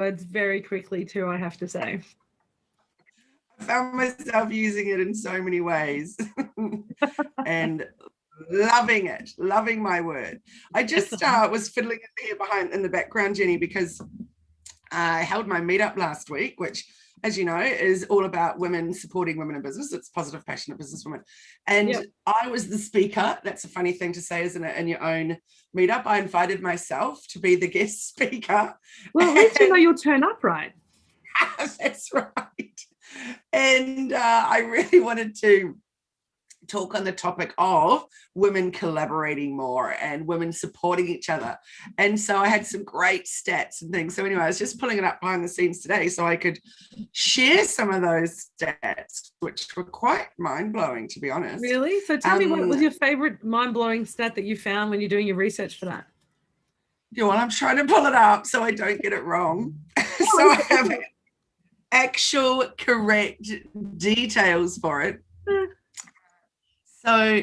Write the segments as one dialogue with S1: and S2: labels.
S1: words very quickly too, I have to say.
S2: I found myself using it in so many ways and loving it, loving my word. I just was fiddling here behind in the background, Jenny, because I held my meetup last week, which, as you know, is all about women supporting women in business. It's positive, passionate businesswomen. And I was the speaker. That's a funny thing to say, isn't it? In your own meetup, I invited myself to be the guest speaker.
S1: Well, at least you know you'll turn up, right?
S2: That's right. And I really wanted to talk on the topic of women collaborating more and women supporting each other. And so I had some great stats and things. So anyway, I was just pulling it up behind the scenes today so I could share some of those stats, which were quite mind-blowing, to be honest.
S1: Really? So tell me, what was your favorite mind-blowing stat that you found when you're doing your research for that?
S2: Yeah, well, I'm trying to pull it up so I don't get it wrong. So I have actual correct details for it. So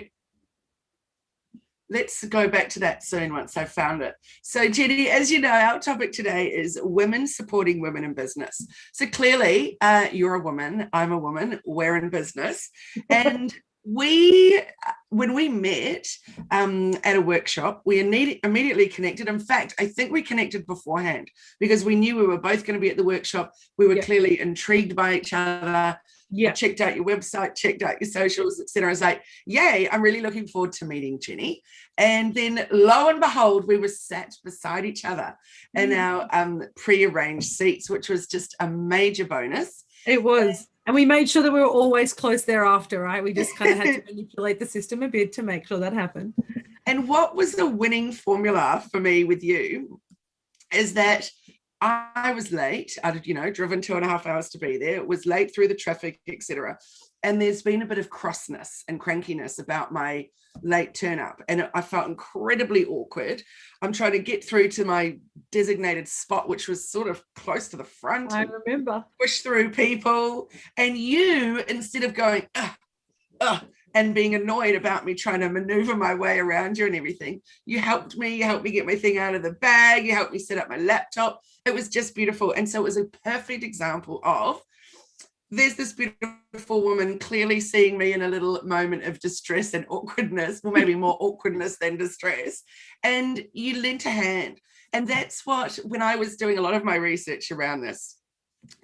S2: let's go back to that soon once I've found it. So Jenny, as you know, our topic today is women supporting women in business. So clearly you're a woman, I'm a woman, we're in business. And when we met at a workshop, we immediately connected. In fact, I think we connected beforehand because we knew we were both going to be at the workshop. We were clearly intrigued by each other. I checked out your website, checked out your socials, etc. I was like, yay, I'm really looking forward to meeting Jenny. And then lo and behold, we were sat beside each other in our pre-arranged seats, which was just a major bonus.
S1: It was. And we made sure that we were always close thereafter, right? We just kind of had to manipulate the system a bit to make sure that happened.
S2: And what was the winning formula for me with you is that I was late. I'd, driven 2.5 hours to be there. It was late through the traffic, etc. And there's been a bit of crossness and crankiness about my late turn up. And I felt incredibly awkward. I'm trying to get through to my designated spot, which was sort of close to the front.
S1: I remember.
S2: Push through people. And you, instead of going, and being annoyed about me trying to maneuver my way around you and everything, you helped me get my thing out of the bag, you helped me set up my laptop. It was just beautiful. And so it was a perfect example of there's this beautiful woman clearly seeing me in a little moment of distress and awkwardness, or maybe more awkwardness than distress, and you lent a hand. And that's what, when I was doing a lot of my research around this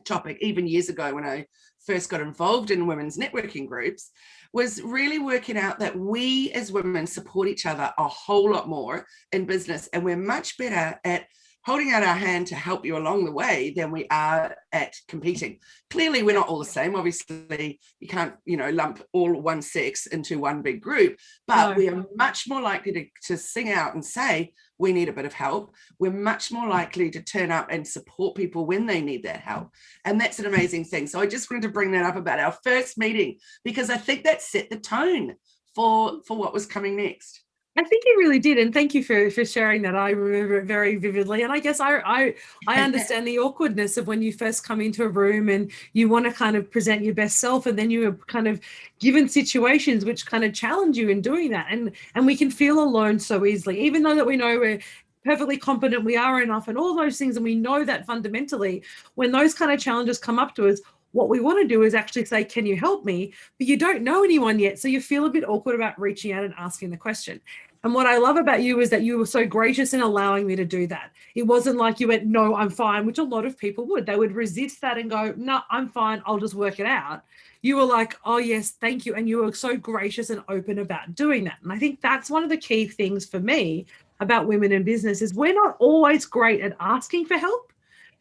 S2: topic, even years ago when I first got involved in women's networking groups, was really working out that we as women support each other a whole lot more in business, and we're much better at holding out our hand to help you along the way than we are at competing. Clearly, we're not all the same. Obviously, you can't, lump all one sex into one big group, but we are much more likely to sing out and say, we need a bit of help. We're much more likely to turn up and support people when they need that help. And that's an amazing thing. So I just wanted to bring that up about our first meeting, because I think that set the tone for what was coming next.
S1: I think it really did, and thank you for sharing that. I remember it very vividly, and I guess I understand the awkwardness of when you first come into a room and you want to kind of present your best self, and then you are kind of given situations which kind of challenge you in doing that, and we can feel alone so easily, even though that we know we're perfectly competent, we are enough, and all those things, and we know that fundamentally, when those kind of challenges come up to us, what we want to do is actually say, can you help me? But you don't know anyone yet, so you feel a bit awkward about reaching out and asking the question. And what I love about you is that you were so gracious in allowing me to do that. It wasn't like you went, no, I'm fine, which a lot of people would. They would resist that and go, no, I'm fine, I'll just work it out. You were like, oh, yes, thank you. And you were so gracious and open about doing that. And I think that's one of the key things for me about women in business is we're not always great at asking for help,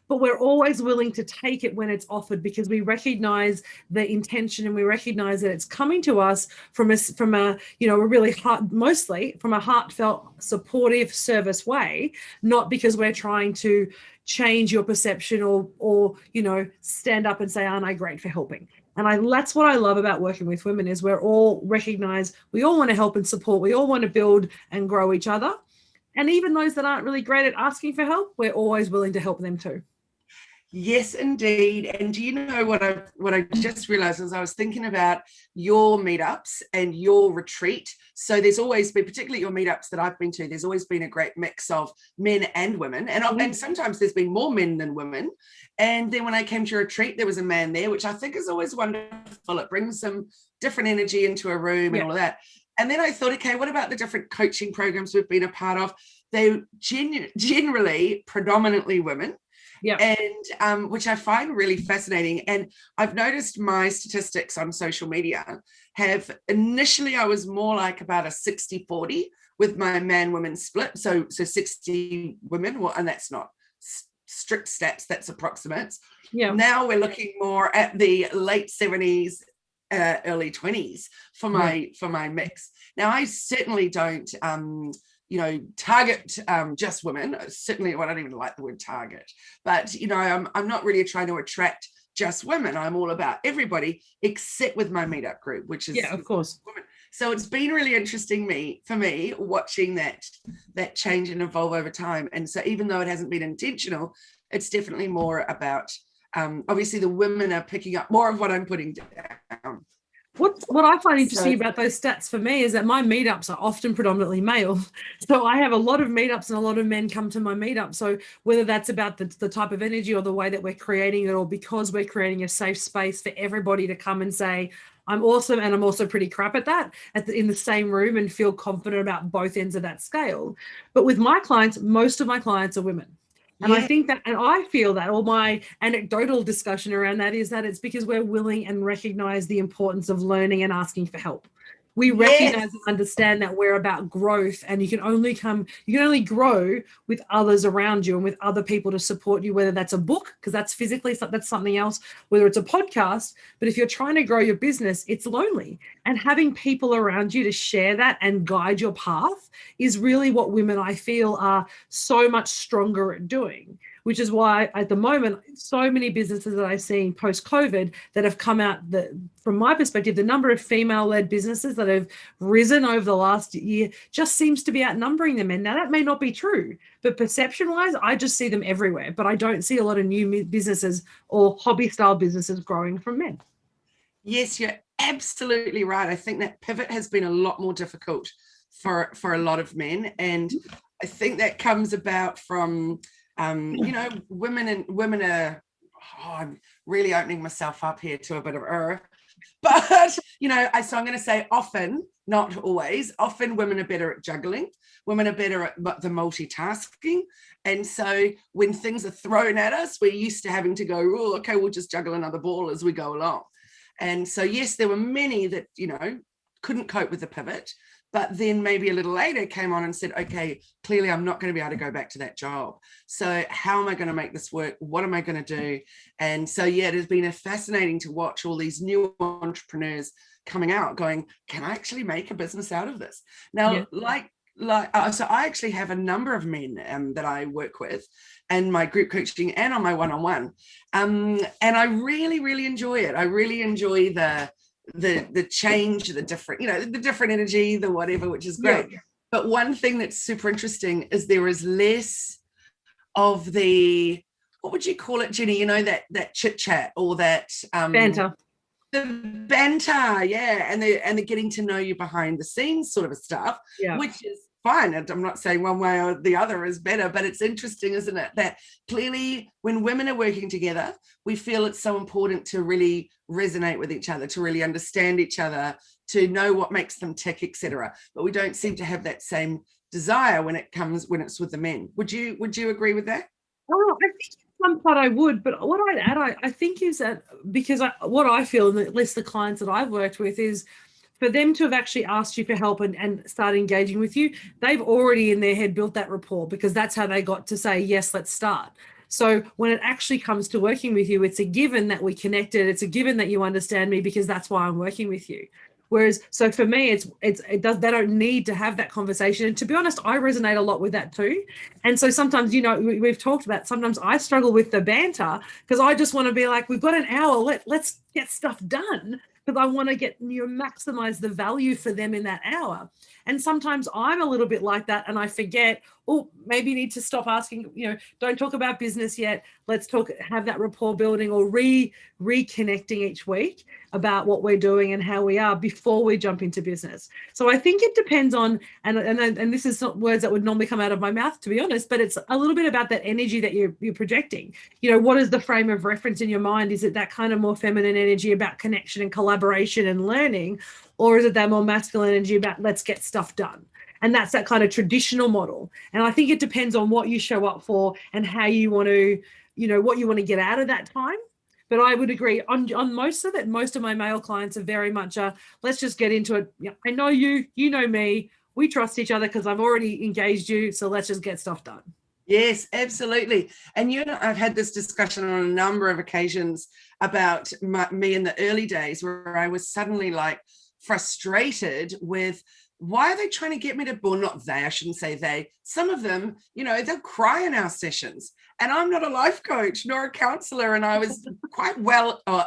S1: but we're always willing to take it when it's offered, because we recognize the intention and we recognize that it's coming to us from a really mostly from a heartfelt, supportive service way, not because we're trying to change your perception or stand up and say, aren't I great for helping? And that's what I love about working with women is we're all recognize we all want to help and support. We all want to build and grow each other. And even those that aren't really great at asking for help, we're always willing to help them too.
S2: Yes, indeed. And do you know what I just realized as I was thinking about your meetups and your retreat? So there's always been, particularly your meetups that I've been to, there's always been a great mix of men and women. And sometimes there's been more men than women. And then when I came to a retreat, there was a man there, which I think is always wonderful. It brings some different energy into a room and all of that. And then I thought, okay, what about the different coaching programs we've been a part of? They're generally predominantly women.
S1: Yeah.
S2: And which I find really fascinating. And I've noticed my statistics on social media have initially, I was more like about a 60-40 with my man-women split. So 60 women, well, and that's not strict stats, that's approximates.
S1: Yeah.
S2: Now we're looking more at the late 70s, early 20s for my mix. Now I certainly don't target just women. Certainly, well, I don't even like the word target, but I'm not really trying to attract just women. I'm all about everybody, except with my meetup group, which is
S1: of course
S2: women. So it's been really interesting for me watching that change and evolve over time. And so even though it hasn't been intentional, it's definitely more about obviously the women are picking up more of what I'm putting down.
S1: What I find interesting about those stats for me is that my meetups are often predominantly male. So I have a lot of meetups and a lot of men come to my meetup. So whether that's about the type of energy or the way that we're creating it, or because we're creating a safe space for everybody to come and say, I'm awesome and I'm also pretty crap at that in the same room, and feel confident about both ends of that scale. But with my clients, most of my clients are women. And I think that, and I feel that, all my anecdotal discussion around that is that it's because we're willing and recognize the importance of learning and asking for help. We recognize and understand that we're about growth, and you can only grow with others around you and with other people to support you, whether that's a book, because that's something else, whether it's a podcast. But if you're trying to grow your business, it's lonely. And having people around you to share that and guide your path is really what women, I feel, are so much stronger at doing. Which is why at the moment, so many businesses that I've seen post-COVID that have come out, from my perspective, the number of female-led businesses that have risen over the last year just seems to be outnumbering the men. Now, that may not be true, but perception-wise, I just see them everywhere. But I don't see a lot of new businesses or hobby-style businesses growing from men.
S2: Yes, you're absolutely right. I think that pivot has been a lot more difficult for a lot of men. And I think that comes about from women are, I'm really opening myself up here to a bit of but so I'm going to say often, not always, often women are better at juggling. Women are better at the multitasking. And so when things are thrown at us, we're used to having to go, oh, okay, we'll just juggle another ball as we go along. And so, yes, there were many that, couldn't cope with the pivot, but then maybe a little later came on and said, okay, clearly I'm not going to be able to go back to that job. So how am I going to make this work? What am I going to do? And so, it has been fascinating to watch all these new entrepreneurs coming out going, can I actually make a business out of this? Now, so I actually have a number of men that I work with and my group coaching and on my one-on-one. And I really, really enjoy it. I really enjoy the change, the different, the different energy, the whatever, which is great. But one thing that's super interesting is there is less of the, what would you call it, Jenny? That chit chat or that
S1: banter.
S2: The banter, and they're getting to know you behind the scenes sort of stuff, which is fine. I'm not saying one way or the other is better, but it's interesting, isn't it, that clearly when women are working together, we feel it's so important to really resonate with each other, to really understand each other, to know what makes them tick, etc. But we don't seem to have that same desire when it's with the men. Would you agree with that?
S1: Oh, I think some part I would, but what I'd add, I think is that because what I feel, and at least the clients that I've worked with, is for them to have actually asked you for help and start engaging with you, they've already in their head built that rapport, because that's how they got to say, yes, let's start. So when it actually comes to working with you, it's a given that we connected. It's a given that you understand me, because that's why I'm working with you. Whereas, so for me, they don't need to have that conversation. And to be honest, I resonate a lot with that too. And so sometimes, we've talked about, sometimes I struggle with the banter because I just want to be like, we've got an hour, let's get stuff done, because I want to maximize the value for them in that hour. And sometimes I'm a little bit like that and I forget, oh, maybe you need to stop asking, don't talk about business yet. Let's have that rapport building or reconnecting each week about what we're doing and how we are before we jump into business. So I think it depends on, and this is not words that would normally come out of my mouth, to be honest, but it's a little bit about that energy that you're projecting. What is the frame of reference in your mind? Is it that kind of more feminine energy about connection and collaboration and learning, or is it that more masculine energy about let's get stuff done? And that's that kind of traditional model. And I think it depends on what you show up for and how you want to, what you want to get out of that time. But I would agree on most of it. Most of my male clients are very much let's just get into it. I know you, you know me. We trust each other because I've already engaged you. So let's just get stuff done.
S2: Yes, absolutely. And you and I've had this discussion on a number of occasions about me in the early days where I was suddenly like frustrated with, why are they trying to get me to, well, not they, I shouldn't say they, some of them, they'll cry in our sessions. And I'm not a life coach nor a counselor. And I was quite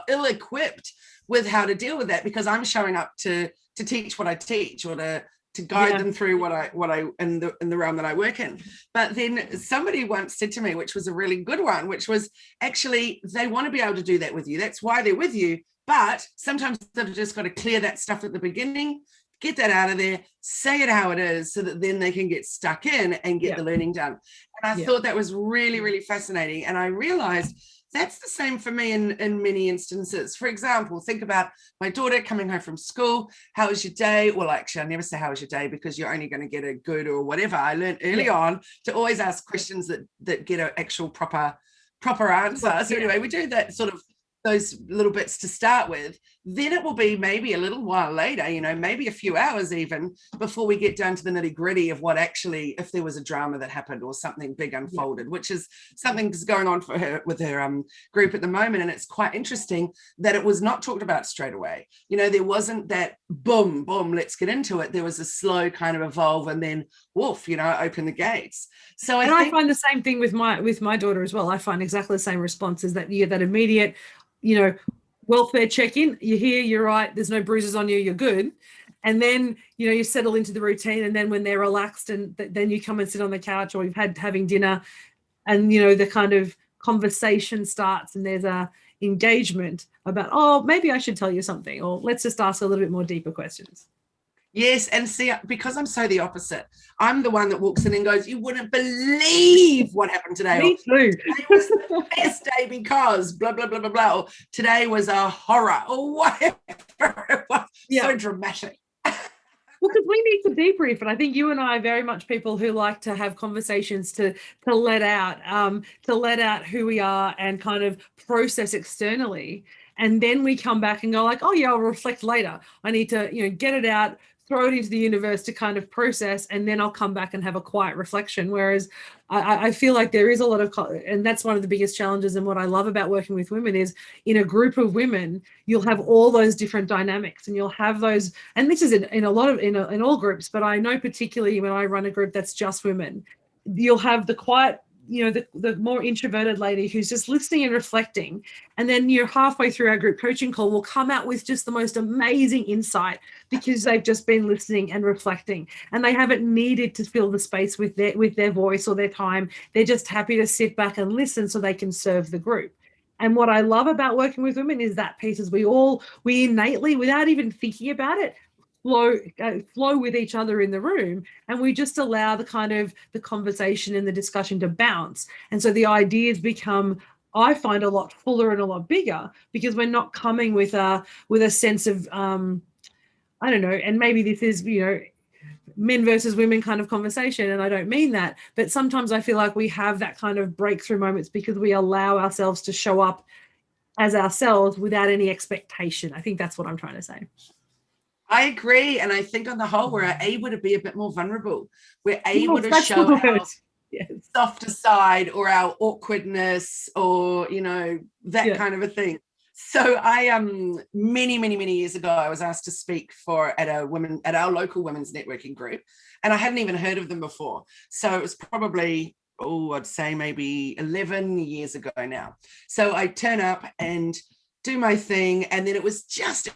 S2: ill-equipped with how to deal with that, because I'm showing up to teach what I teach, or to guide them through what I in the realm that I work in. But then somebody once said to me, which was a really good one, which was, actually, they want to be able to do that with you. That's why they're with you. But sometimes they've just got to clear that stuff at the beginning, get that out of there, say it how it is, so that then they can get stuck in and get the learning done. And I thought that was really, really fascinating. And I realized that's the same for me in many instances. For example, think about my daughter coming home from school. How was your day? Well, actually, I never say how was your day, because you're only going to get a good or whatever. I learned early on to always ask questions that get an actual proper answer. So anyway, we do that sort of those little bits to start with. Then it will be maybe a little while later, maybe a few hours even, before we get down to the nitty gritty of what actually, if there was a drama that happened or something big unfolded, which is something that's going on for her with her group at the moment. And it's quite interesting that it was not talked about straight away. There wasn't that boom, let's get into it. There was a slow kind of evolve, and then woof, open the gates. So I
S1: find the same thing with my daughter as well. I find exactly the same responses, that you get that immediate, welfare check-in. You're here, you're right, there's no bruises on you, you're good. And then, you settle into the routine. And then when they're relaxed, and then you come and sit on the couch, or you've having dinner, and, the kind of conversation starts, and there's a engagement about, oh, maybe I should tell you something, or let's just ask a little bit more deeper questions.
S2: Yes, and see, because I'm so the opposite, I'm the one that walks in and goes, you wouldn't believe what happened today.
S1: Me too.
S2: Today was the best day because blah, blah, blah, blah, blah. Or today was a horror, or whatever it was. So dramatic.
S1: Well, because we need to debrief, and I think you and I are very much people who like to have conversations to let out who we are and kind of process externally. And then we come back and go like, oh yeah, I'll reflect later. I need to, get it out, throw it into the universe to kind of process, and then I'll come back and have a quiet reflection. Whereas I feel like there is a lot of, and that's one of the biggest challenges. And what I love about working with women is, in a group of women, you'll have all those different dynamics, and you'll have those, and this is in a lot of, in all groups, but I know particularly when I run a group that's just women, you'll have the quiet, the more introverted lady who's just listening and reflecting. And then you're halfway through our group coaching call, will come out with just the most amazing insight, because they've just been listening and reflecting, and they haven't needed to fill the space with their voice or their time. They're just happy to sit back and listen so they can serve the group. And what I love about working with women is that piece is we innately, without even thinking about it, flow with each other in the room, and we just allow the kind of the conversation and the discussion to bounce. And so the ideas become, I find, a lot fuller and a lot bigger, because we're not coming with a sense of I don't know, and maybe this is men versus women kind of conversation, and I don't mean that, but sometimes I feel like we have that kind of breakthrough moments because we allow ourselves to show up as ourselves without any expectation. I think that's what I'm trying to say.
S2: I agree. And I think on the whole, we're able to be a bit more vulnerable. We're able to show our softer side, or our awkwardness, or, that kind of a thing. So I, many years ago, I was asked to speak at our local women's networking group, and I hadn't even heard of them before. So it was probably, I'd say maybe 11 years ago now. So I turn up and do my thing, and then it was just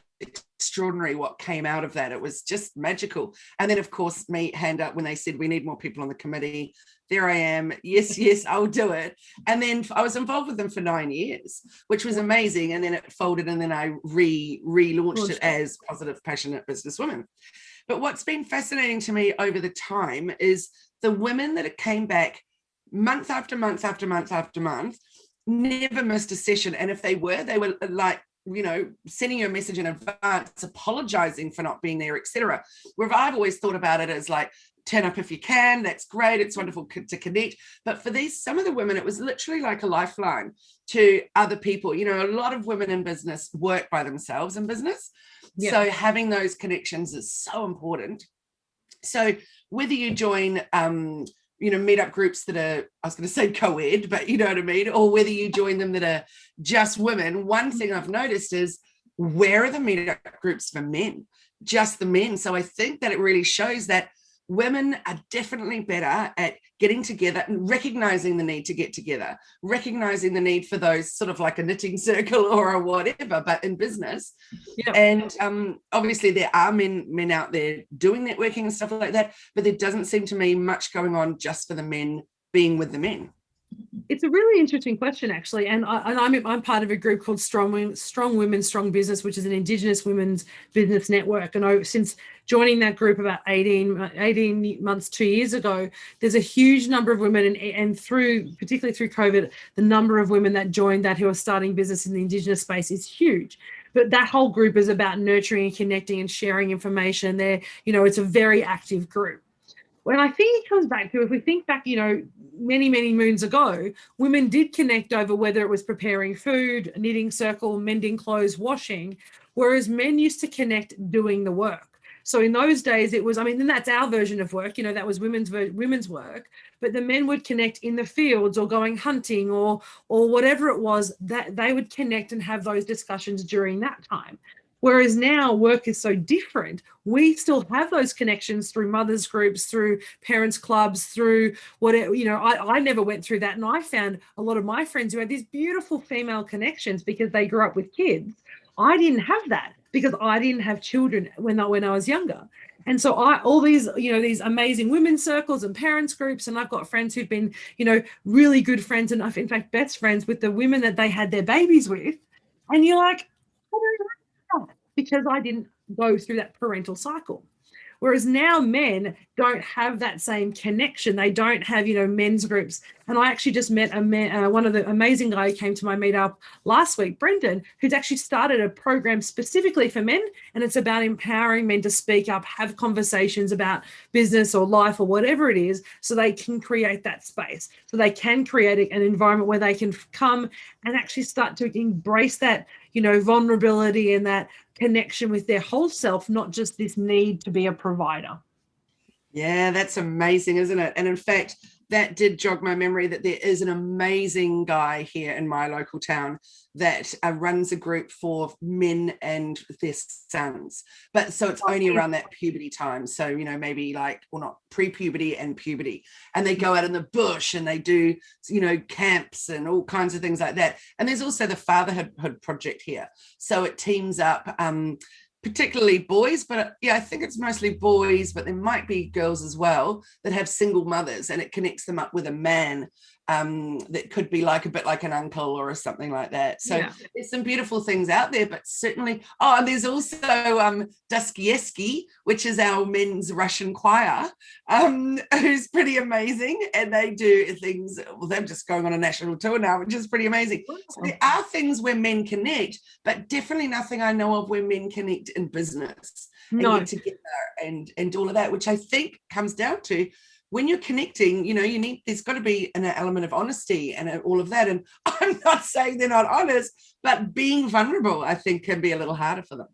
S2: extraordinary what came out of that. It was just magical. And then, of course, me hand up when they said we need more people on the committee. There I am. Yes, I'll do it. And then I was involved with them for 9 years, which was amazing. And then it folded, and then I relaunched it as Positive Passionate Businesswomen. But what's been fascinating to me over the time is the women that came back month after month after month after month, never missed a session. And if they were like, you know, sending you a message in advance, apologizing for not being there, etc. Where I've always thought about it as like, turn up if you can, that's great, it's wonderful to connect. But for some of the women, it was literally like a lifeline to other people. You know, a lot of women in business work by themselves in business. Yeah. So having those connections is so important. So whether you join you know, meetup groups that are, I was going to say co-ed, but you know what I mean, or whether you join them that are just women, one thing I've noticed is, where are the meetup groups for men? Just the men. So I think that it really shows that women are definitely better at getting together and recognizing the need to get together, recognizing the need for those sort of like a knitting circle or a whatever, but in business. Yeah. And obviously there are men out there doing networking and stuff like that, but there doesn't seem to me much going on just for the men being with the men.
S1: It's a really interesting question, actually, and I'm part of a group called Strong Women, Strong Business, which is an Indigenous women's business network. And since joining that group about 18 months, 2 years ago, there's a huge number of women, and particularly through COVID, the number of women that joined that who are starting business in the Indigenous space is huge. But that whole group is about nurturing and connecting and sharing information. It's a very active group. When I think it comes back to, if we think back, many, many moons ago, women did connect over whether it was preparing food, knitting circle, mending clothes, washing, whereas men used to connect doing the work. So in those days, it was, and that's our version of work, that was women's work, but the men would connect in the fields or going hunting or whatever it was, that they would connect and have those discussions during that time. Whereas now work is so different. We still have those connections through mothers groups, through parents clubs, through whatever, I never went through that. And I found a lot of my friends who had these beautiful female connections because they grew up with kids. I didn't have that because I didn't have children when I was younger. And so all these, these amazing women's circles and parents groups, and I've got friends who've been, really good friends and in fact, best friends with the women that they had their babies with. And you're like, because I didn't go through that parental cycle. Whereas now men don't have that same connection. They don't have, men's groups. And I actually just met one of the amazing guys who came to my meetup last week, Brendan, who's actually started a program specifically for men. And it's about empowering men to speak up, have conversations about business or life or whatever it is, so they can create that space. So they can create an environment where they can come and actually start to embrace that, vulnerability and that connection with their whole self, not just this need to be a provider.
S2: Yeah, that's amazing, isn't it? And in fact, that did jog my memory that there is an amazing guy here in my local town that runs a group for men and their sons. But so it's only around that puberty time. So, maybe not pre-puberty and puberty. And they go out in the bush and they do, camps and all kinds of things like that. And there's also the Fatherhood Project here. So it teams up particularly boys, but I think it's mostly boys, but there might be girls as well that have single mothers, and it connects them up with a man that could be a bit like an uncle or something like that. So there's some beautiful things out there, but certainly, and there's also Dostoevsky, which is our men's Russian choir, who's pretty amazing, and they do things, they're just going on a national tour now, which is pretty amazing. So there are things where men connect, but definitely nothing I know of where men connect in business and get together and all of that, which I think comes down to, when you're connecting, there's got to be an element of honesty and all of that. And I'm not saying they're not honest, but being vulnerable, I think, can be a little harder for them.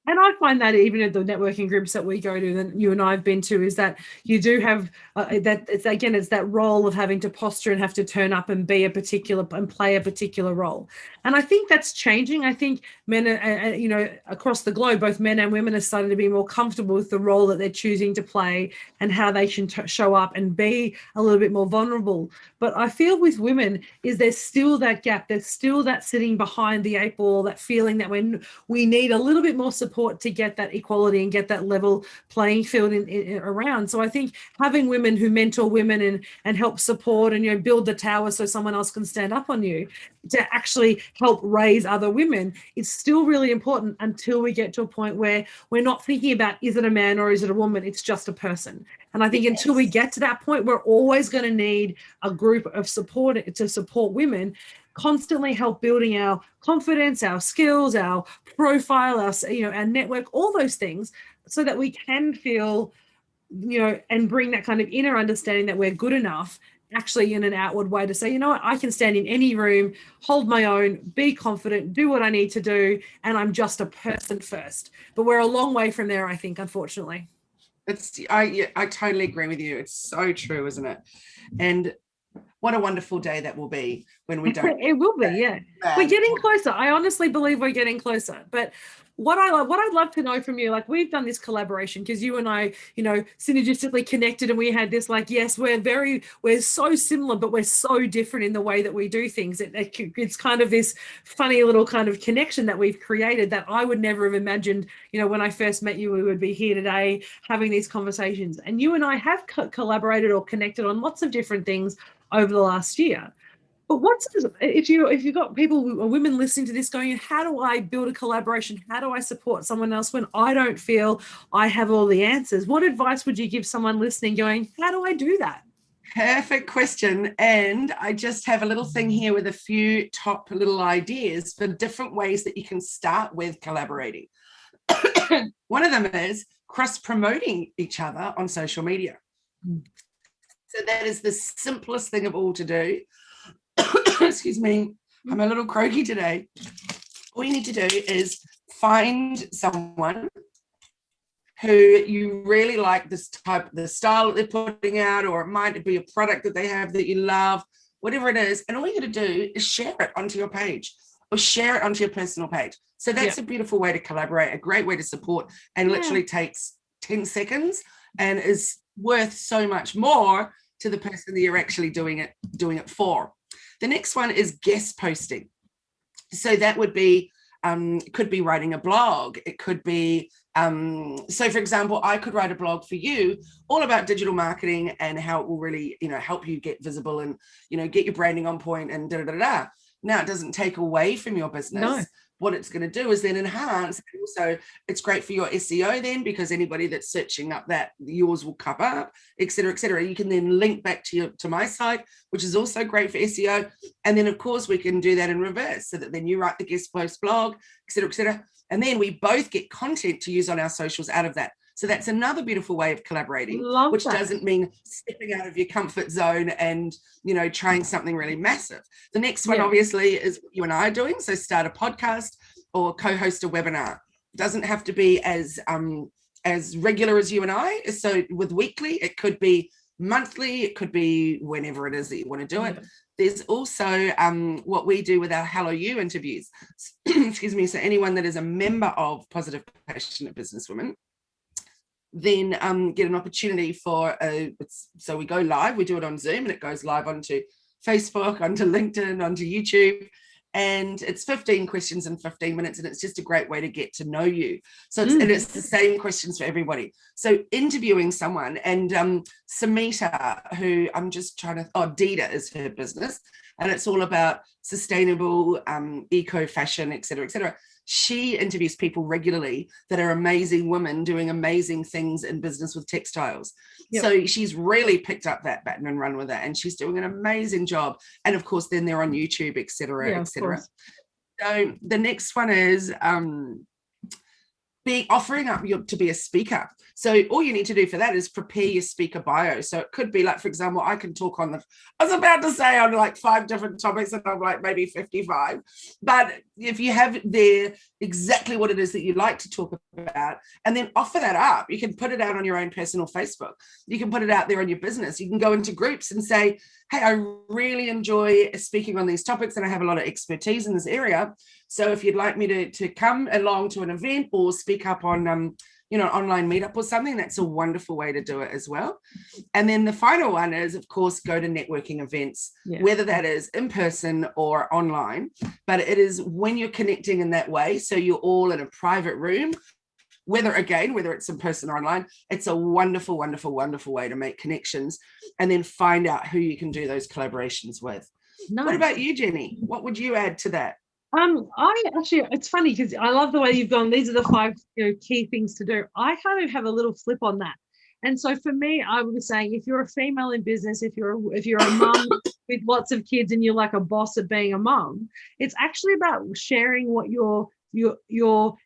S1: And I find that even at the networking groups that we go to, that you and I have been to, is that you do have it's that role of having to posture and have to turn up and be and play a particular role. And I think that's changing. I think men are, across the globe, both men and women are starting to be more comfortable with the role that they're choosing to play and how they should show up and be a little bit more vulnerable. But I feel with women is there's still that gap. There's still that sitting behind the 8 ball, that feeling that when we need a little bit more support support to get that equality and get that level playing field around. So I think having women who mentor women and help support and, you know, build the tower so someone else can stand up on you to actually help raise other women, it's still really important until we get to a point where we're not thinking about, is it a man or is it a woman? It's just a person. And I think until we get to that point, we're always going to need a group of support to support women, constantly help building our confidence, our skills, our profile, our network, all those things, so that we can feel, you know, and bring that kind of inner understanding that we're good enough, actually in an outward way, to say, you know what, I can stand in any room, hold my own, be confident, do what I need to do, and I'm just a person first. But we're a long way from there, I think, unfortunately.
S2: I totally agree with you. It's so true, isn't it? And what a wonderful day that will be when we don't.
S1: It will be, yeah. We're getting closer. I honestly believe we're getting closer. But what I'd love to know from you, like, we've done this collaboration because you and I, you know, synergistically connected, and we had this, like, yes, we're so similar, but we're so different in the way that we do things. It's kind of this funny little kind of connection that we've created that I would never have imagined, you know, when I first met you, we would be here today having these conversations. And you and I have collaborated or connected on lots of different things over the last year. But if you've got people or women listening to this going, how do I build a collaboration? How do I support someone else when I don't feel I have all the answers? What advice would you give someone listening going, how do I do that?
S2: Perfect question. And I just have a little thing here with a few top little ideas for different ways that you can start with collaborating. One of them is cross-promoting each other on social media. So that is the simplest thing of all to do. Excuse me, I'm a little croaky today. All you need to do is find someone who you really like, the style that they're putting out, or it might be a product that they have that you love, whatever it is. And all you got to do is share it onto your page or share it onto your personal page. So that's a beautiful way to collaborate, a great way to support, and literally takes 10 seconds and is worth so much more to the person that you're actually doing it for. The next one is guest posting. So that would be, could be writing a blog. It could be, so for example, I could write a blog for you all about digital marketing and how it will really, you know, help you get visible and, you know, get your branding on point and da-da-da-da. Now, it doesn't take away from your business. No. What it's going to do is then enhance. Also, it's great for your SEO then, because anybody that's searching up that, yours will come up, et cetera, et cetera. You can then link back to my site, which is also great for SEO. And then, of course, we can do that in reverse, so that then you write the guest post blog, et cetera, et cetera. And then we both get content to use on our socials out of that. So that's another beautiful way of collaborating, which doesn't mean stepping out of your comfort zone and, you know, trying something really massive. The next one, obviously, is what you and I are doing. So start a podcast or co-host a webinar. It doesn't have to be as regular as you and I. So with weekly, it could be monthly, it could be whenever it is that you want to do it. There's also what we do with our Hello You interviews. Excuse me. So anyone that is a member of Positive Passionate Businesswomen, then get an opportunity for so we go live, we do it on Zoom, and it goes live onto Facebook, onto LinkedIn, onto YouTube, and it's 15 questions in 15 minutes, and it's just a great way to get to know you. So and it's the same questions for everybody. So interviewing someone, and Samita, who I'm just trying to, Dita is her business, and it's all about sustainable eco fashion, et cetera, et cetera. She interviews people regularly that are amazing women doing amazing things in business with textiles. So she's really picked up that baton and run with it, and she's doing an amazing job. And of course, then they're on YouTube, et cetera, et cetera. So the next one is offering up to be a speaker. So all you need to do for that is prepare your speaker bio. So it could be like, for example, I can talk I was about to say on like 5 different topics, and I'm like maybe 55. But if you have there exactly what it is that you like to talk about, and then offer that up, you can put it out on your own personal Facebook. You can put it out there on your business. You can go into groups and say, hey, I really enjoy speaking on these topics, and I have a lot of expertise in this area. So if you'd like me to come along to an event or speak up on, online meetup or something, that's a wonderful way to do it as well. And then the final one is, of course, go to networking events, whether that is in person or online. But it is when you're connecting in that way, so you're all in a private room whether it's in person or online, it's a wonderful, wonderful, wonderful way to make connections and then find out who you can do those collaborations with. Nice. What about you, Jenni? What would you add to that?
S1: I actually, it's funny because I love the way you've gone. These are the 5 key things to do. I kind of have a little flip on that. And so for me, I was saying, if you're a female in business, if you're a mum with lots of kids and you're like a boss at being a mum, it's actually about sharing what your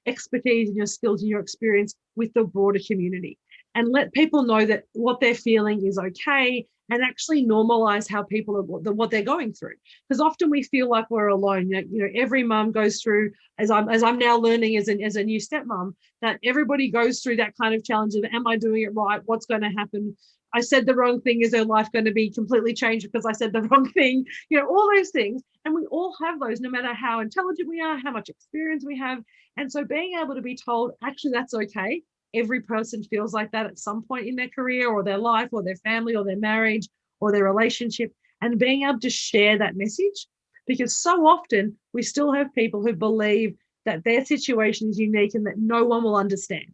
S1: expertise and your skills and your experience with the broader community, and let people know that what they're feeling is okay, and actually normalize how people are, what they're going through. Because often we feel like we're alone. Every mum goes through, as I'm now learning as a new stepmom, that everybody goes through that kind of challenge of, am I doing it right? What's going to happen? I said the wrong thing. Is their life going to be completely changed because I said the wrong thing? All those things. And we all have those, no matter how intelligent we are, how much experience we have. And so being able to be told, actually, that's okay. Every person feels like that at some point in their career or their life or their family or their marriage or their relationship, and being able to share that message, because so often we still have people who believe that their situation is unique and that no one will understand.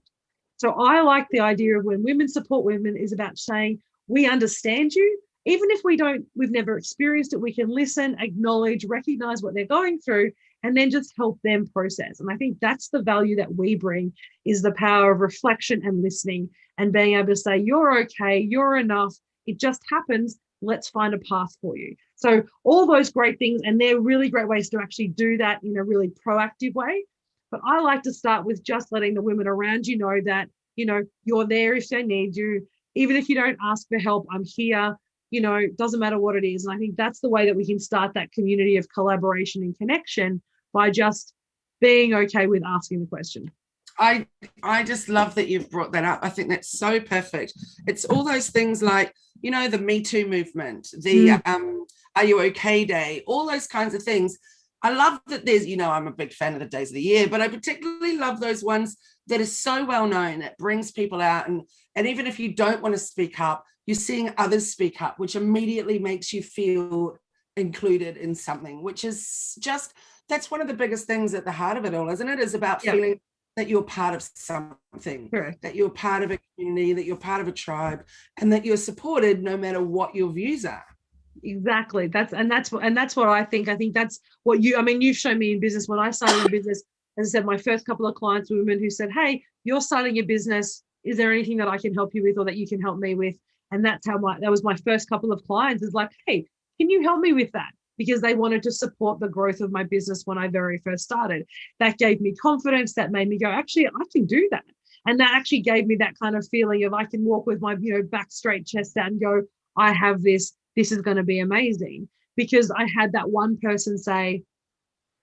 S1: So I like the idea of when women support women is about saying, we understand you. Even if we've never experienced it, we can listen, acknowledge, recognize what they're going through, and then just help them process. And I think that's the value that we bring, is the power of reflection and listening and being able to say, you're okay, you're enough, it just happens, let's find a path for you. So all those great things, and they're really great ways to actually do that in a really proactive way. But I like to start with just letting the women around you know that, you're there if they need you. Even if you don't ask for help, I'm here. It doesn't matter what it is. And I think that's the way that we can start that community of collaboration and connection, by just being okay with asking the question.
S2: I just love that you've brought that up. I think that's so perfect. It's all those things like, the Me Too movement, the Are You Okay Day, all those kinds of things. I love that there's, I'm a big fan of the days of the year, but I particularly love those ones that are so well known, that brings people out. And even if you don't want to speak up, you're seeing others speak up, which immediately makes you feel included in something, which is just, that's one of the biggest things at the heart of it all, isn't it? Is about feeling that you're part of something, that you're part of a community, that you're part of a tribe, and that you're supported no matter what your views are.
S1: Exactly. That's what I think. I think that's what you've shown me in business. When I started in business, as I said, my first couple of clients were women who said, hey, you're starting a business. Is there anything that I can help you with, or that you can help me with? And that was my first couple of clients, is like, hey, can you help me with that? Because they wanted to support the growth of my business when I very first started. That gave me confidence. That made me go, actually, I can do that. And that actually gave me that kind of feeling of, I can walk with my back straight, chest out, and go, I have this. This is going to be amazing. Because I had that one person say,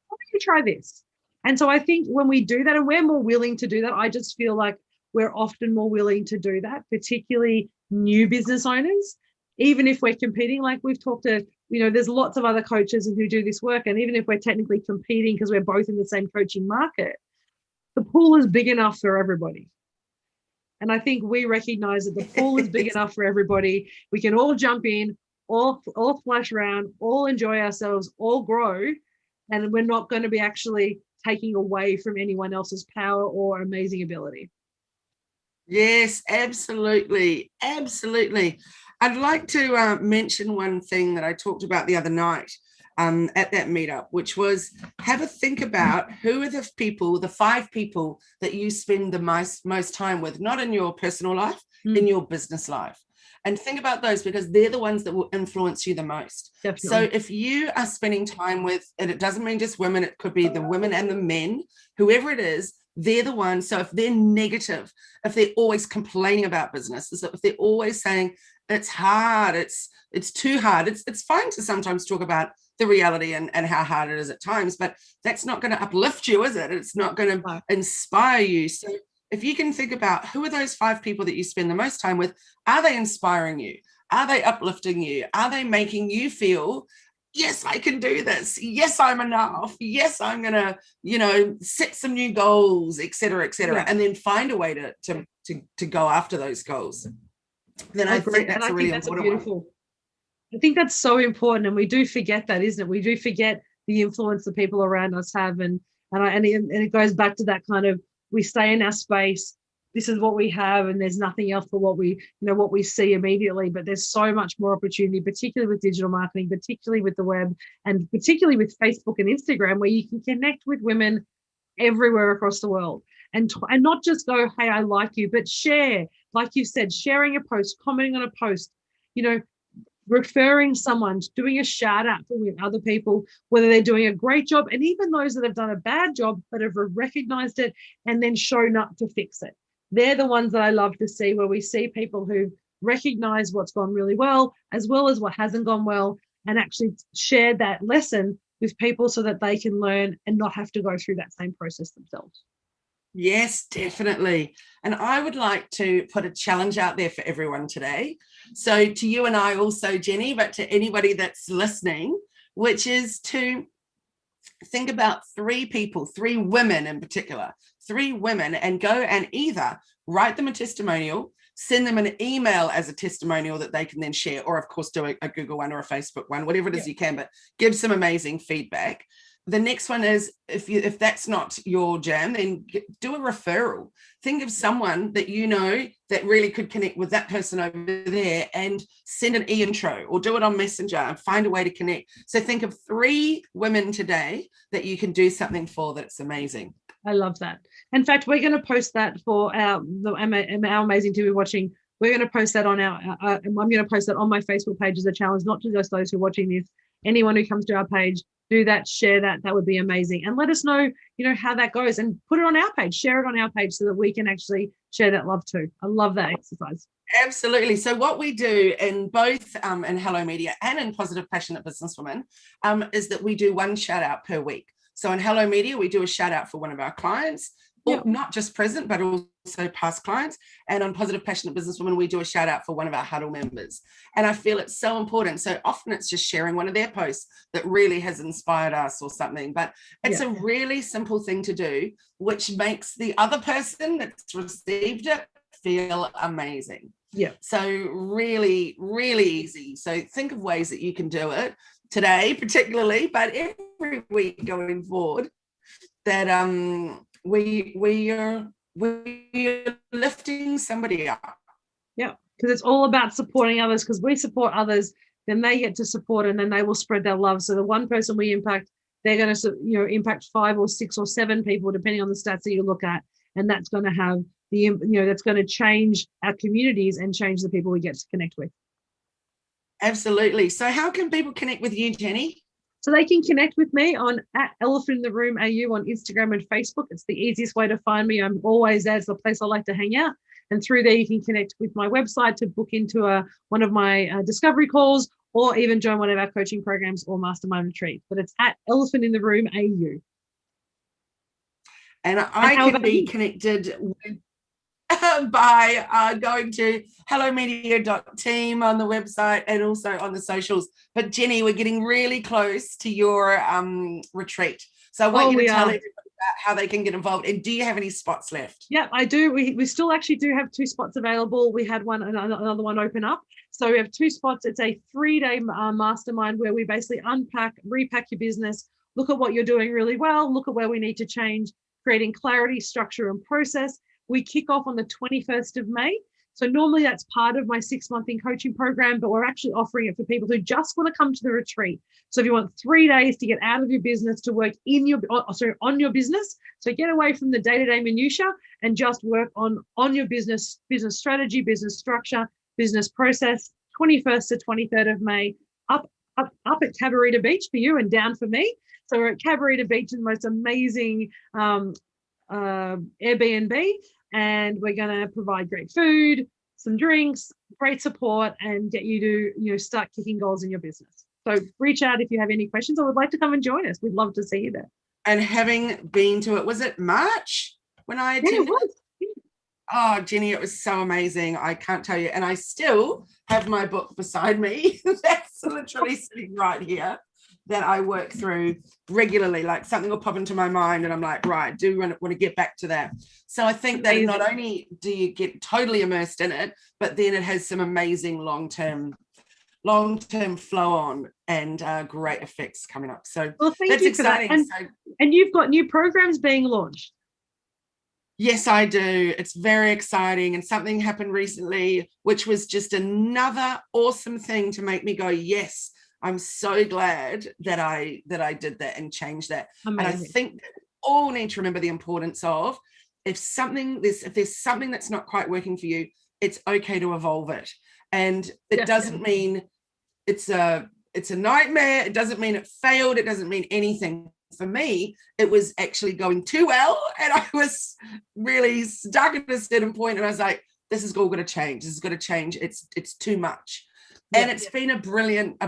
S1: why don't you try this? And so I think when we do that, and we're more willing to do that, I just feel like we're often more willing to do that, particularly new business owners. Even if we're competing, like we've talked to, there's lots of other coaches who do this work. And even if we're technically competing because we're both in the same coaching market, the pool is big enough for everybody. And I think we recognize that the pool is big enough for everybody. We can all jump in, all splash around, all enjoy ourselves, all grow. And we're not going to be actually taking away from anyone else's power or amazing ability.
S2: Yes, absolutely. Absolutely. I'd like to mention one thing that I talked about the other night at that meetup, which was have a think about who are the people, the 5 people that you spend the most time with, not in your personal life, in your business life. And think about those, because they're the ones that will influence you the most. Definitely. So if you are spending time with, and it doesn't mean just women, it could be the women and the men, whoever it is, they're the ones. So if they're negative, if they're always complaining about business, if they're always saying it's hard, it's too hard, it's fine to sometimes talk about the reality and how hard it is at times, but that's not going to uplift you, is it? It's not going to inspire you. So if you can think about who are those 5 people that you spend the most time with, are they inspiring you? Are they uplifting you? Are they making you feel, yes, I can do this. Yes, I'm enough. Yes, I'm going to, set some new goals, et cetera, and then find a way to go after those goals. Then I think that's a really important one.
S1: I think that's so important. And we do forget that, isn't it? We do forget the influence the people around us have. And it goes back to that kind of, we stay in our space. This is what we have, and there's nothing else for what we see immediately. But there's so much more opportunity, particularly with digital marketing, particularly with the web, and particularly with Facebook and Instagram, where you can connect with women everywhere across the world, and not just go, hey, I like you, but share, like you said, sharing a post, commenting on a post, referring someone, doing a shout out for other people, whether they're doing a great job, and even those that have done a bad job but have recognized it and then shown up to fix it. They're the ones that I love to see, where we see people who recognize what's gone really well as what hasn't gone well, and actually share that lesson with people so that they can learn and not have to go through that same process themselves.
S2: Yes, definitely. And I would like to put a challenge out there for everyone today. So to you and I also, Jenni, but to anybody that's listening, which is to think about 3 people, 3 women in particular, 3 women, and go and either write them a testimonial, send them an email as a testimonial that they can then share, or of course do a Google one or a Facebook one, whatever it is you can, but give some amazing feedback. The next one is, if that's not your jam, then do a referral. Think of someone that you know that really could connect with that person over there, and send an e-intro or do it on Messenger and find a way to connect. So think of 3 women today that you can do something for that's amazing.
S1: I love that. In fact, we're going to post that for our amazing TV watching. We're going to post that on I'm going to post that on my Facebook page as a challenge, not to just those who are watching this. Anyone who comes to our page, do that, share that. That would be amazing. And let us know, how that goes, and put it on our page, share it on our page so that we can actually share that love too. I love that exercise.
S2: Absolutely. So what we do in both in Hello Media and in Positive Passionate Businesswomen is that we do one shout out per week. So in Hello Media, we do a shout out for one of our clients, not just present, but also past clients. And on Positive Passionate Businesswomen, we do a shout out for one of our huddle members. And I feel it's so important. So often it's just sharing one of their posts that really has inspired us or something, but it's a really simple thing to do, which makes the other person that's received it feel amazing.
S1: Yeah.
S2: So really, really easy. So think of ways that you can do it today, particularly, but every week going forward, that we are lifting somebody up.
S1: Yeah, because it's all about supporting others, because we support others, then they get to support, and then they will spread their love. So the one person we impact, they're going to impact 5 or 6 or 7 people, depending on the stats that you look at, and that's going to have that's going to change our communities and change the people we get to connect with.
S2: Absolutely. So how can people connect with you, Jenni?
S1: So they can connect with me on @ElephantInTheRoom.au on Instagram and Facebook. It's the easiest way to find me. I'm always there. It's the place I like to hang out. And through there, you can connect with my website to book into one of my discovery calls, or even join one of our coaching programs or mastermind retreats. But it's @ElephantInTheRoom.au.
S2: And I can be connected with by going to hellomedia.team on the website and also on the socials. But Jenni, we're getting really close to your retreat. So I want you to tell everybody about how they can get involved. And do you have any spots left?
S1: Yeah, I do. We still actually do have 2 spots available. We had another one open up. So we have 2 spots. It's a 3-day mastermind where we basically repack your business, look at what you're doing really well, look at where we need to change, creating clarity, structure, and process. We kick off on the 21st of May. So normally that's part of my 6-month in coaching program, but we're actually offering it for people who just want to come to the retreat. So if you want 3 days to get out of your business, to work on your business, so get away from the day-to-day minutiae and just work on your business strategy, business structure, business process, 21st to 23rd of May, up at Cabarita Beach for you and down for me. So we're at Cabarita Beach in the most amazing Airbnb, and we're going to provide great food, some drinks, great support, and get you to start kicking goals in your business. So reach out if you have any questions or would like to come and join us. We'd love to see you there.
S2: And having been to it, was it March when I attended?
S1: Yeah, it was.
S2: Oh, Jenni, it was so amazing. I can't tell you. And I still have my book beside me. That's literally sitting right here, that I work through regularly. Like something will pop into my mind and I'm like, right, do want to get back to that. So I think that not only do you get totally immersed in it, but then it has some amazing long-term flow on and great effects coming up. So
S1: that's exciting. And you've got new programs being launched.
S2: Yes, I do. It's very exciting. And something happened recently, which was just another awesome thing to make me go, yes, I'm so glad that I did that and changed that.
S1: Amazing.
S2: And I think that we all need to remember the importance of if there's something that's not quite working for you, it's okay to evolve it. And it doesn't mean it's a nightmare. It doesn't mean it failed. It doesn't mean anything. For me, it was actually going too well, and I was really stuck at a certain point, and I was like, this is all going to change. This is going to change. It's too much. And it's been a brilliant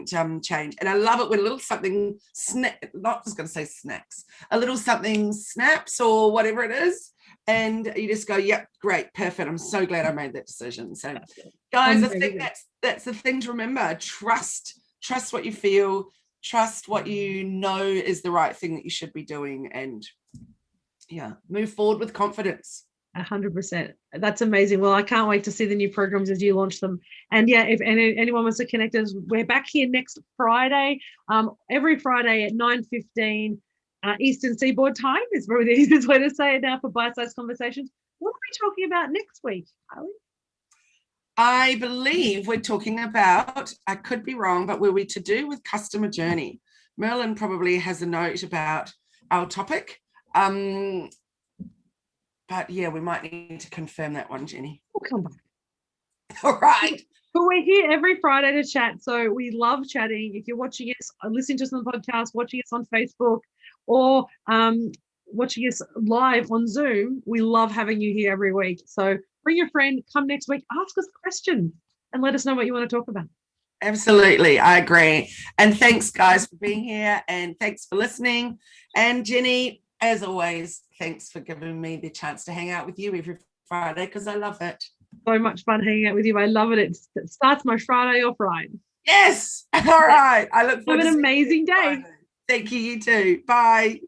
S2: change. And I love it when a little something not just going to say snacks, a little something snaps or whatever it is. And you just go, yep, great, perfect. I'm so glad I made that decision. So guys, I think that's the thing to remember. Trust what you feel, trust what you know is the right thing that you should be doing, and move forward with confidence.
S1: 100%. That's amazing. Well, I can't wait to see the new programs as you launch them. And if anyone wants to connect us, we're back here next Friday, every Friday at 9:15 Eastern Seaboard time is probably the easiest way to say it now for bite-sized conversations. What are we talking about next week, Kylie?
S2: I believe we're talking about, I could be wrong, but were we to do with customer journey? Merlin probably has a note about our topic. But yeah, we might need to confirm that one, Jenny.
S1: We'll come back.
S2: All right.
S1: But we're here every Friday to chat. So we love chatting. If you're watching us, listening to us on the podcast, watching us on Facebook, or watching us live on Zoom, we love having you here every week. So bring your friend, come next week, ask us questions, and let us know what you want to talk about.
S2: Absolutely, I agree. And thanks, guys, for being here, and thanks for listening. And Jenny, as always, thanks for giving me the chance to hang out with you every Friday, because I love it.
S1: So much fun hanging out with you. I love it. It starts my Friday off right.
S2: Yes. All right. I look forward to
S1: have an amazing day.
S2: Thank you. You too. Bye.